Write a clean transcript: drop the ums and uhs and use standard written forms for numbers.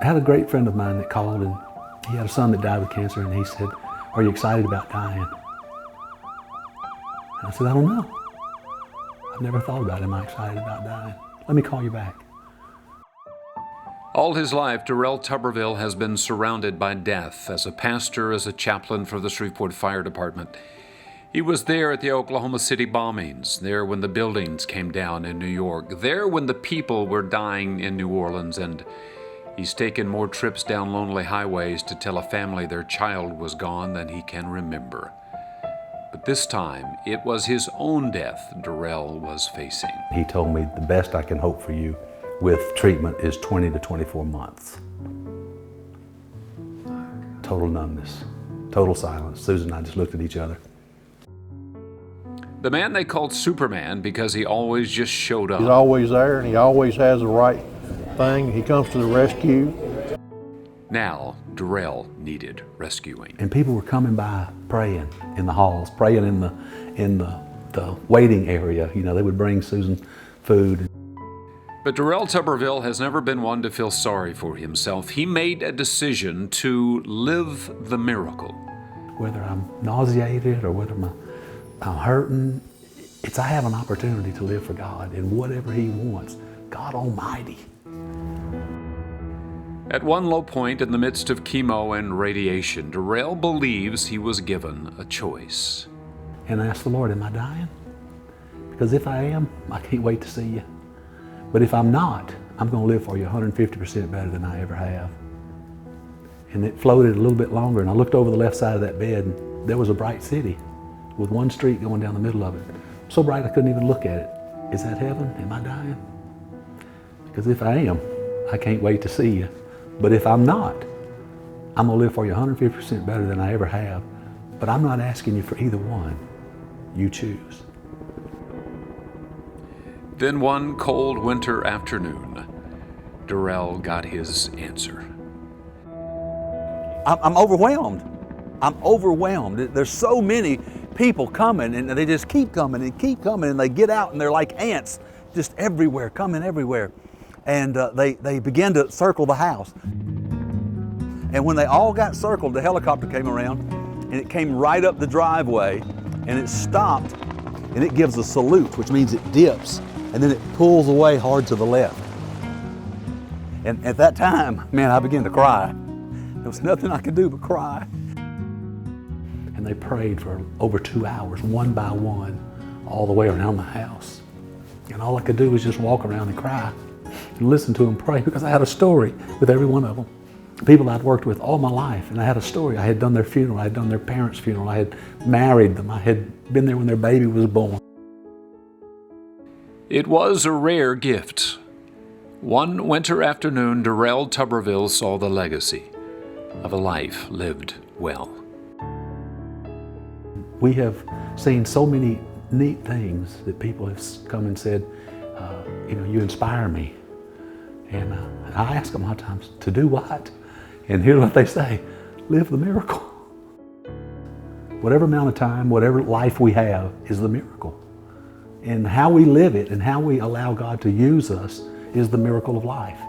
I had a great friend of mine that called, and he had a son that died with cancer, and he said, "Are you excited about dying?" And I said, "I don't know. I've never thought about it. Am I excited about dying? Let me call you back." All his life, Durwell Tubberville has been surrounded by death as a pastor, as a chaplain for the Shreveport Fire Department. He was there at the Oklahoma City bombings, there when the buildings came down in New York, there when the people were dying in New Orleans, and he's taken more trips down lonely highways to tell a family their child was gone than he can remember. But this time, it was his own death Durwell was facing. He told me, "The best I can hope for you with treatment is 20 to 24 months. Total numbness, total silence. Susan and I just looked at each other. The man they called Superman because he always just showed up. He's always there, and he always has the right thing. He comes to the rescue. Now, Durwell needed rescuing. And people were coming by praying in the halls, praying in the waiting area. You know, they would bring Susan food. But Durwell Tubberville has never been one to feel sorry for himself. He made a decision to live the miracle. Whether I'm nauseated or whether I'm hurting, I have an opportunity to live for God and whatever He wants, God Almighty. At one low point in the midst of chemo and radiation, Durwell believes he was given a choice. And I asked the Lord, "Am I dying? Because if I am, I can't wait to see you. But if I'm not, I'm going to live for you 150% better than I ever have." And it floated a little bit longer, and I looked over the left side of that bed, and there was a bright city with one street going down the middle of it. So bright I couldn't even look at it. Is that heaven? Am I dying? Because if I am, I can't wait to see you. But if I'm not, I'm going to live for you 150% better than I ever have. But I'm not asking you for either one. You choose. Then one cold winter afternoon, Durwell got his answer. I'm overwhelmed. I'm overwhelmed. There's so many people coming, and they just keep coming, and they get out, and they're like ants, just everywhere, coming everywhere. And they began to circle the house. And when they all got circled, the helicopter came around, and it came right up the driveway, and it stopped, and it gives a salute, which means it dips, and then it pulls away hard to the left. And at that time, man, I began to cry. There was nothing I could do but cry. And they prayed for over 2 hours, one by one, all the way around the house. And all I could do was just walk around and cry and listen to them pray, because I had a story with every one of them. People I'd worked with all my life, and I had a story. I had done their funeral, I had done their parents' funeral, I had married them, I had been there when their baby was born. It was a rare gift. One winter afternoon, Durwell Tubberville saw the legacy of a life lived well. We have seen so many neat things that people have come and said, you inspire me. And I ask them a lot of times, to do what? And here's what they say: live the miracle. Whatever amount of time, whatever life we have is the miracle. And how we live it and how we allow God to use us is the miracle of life.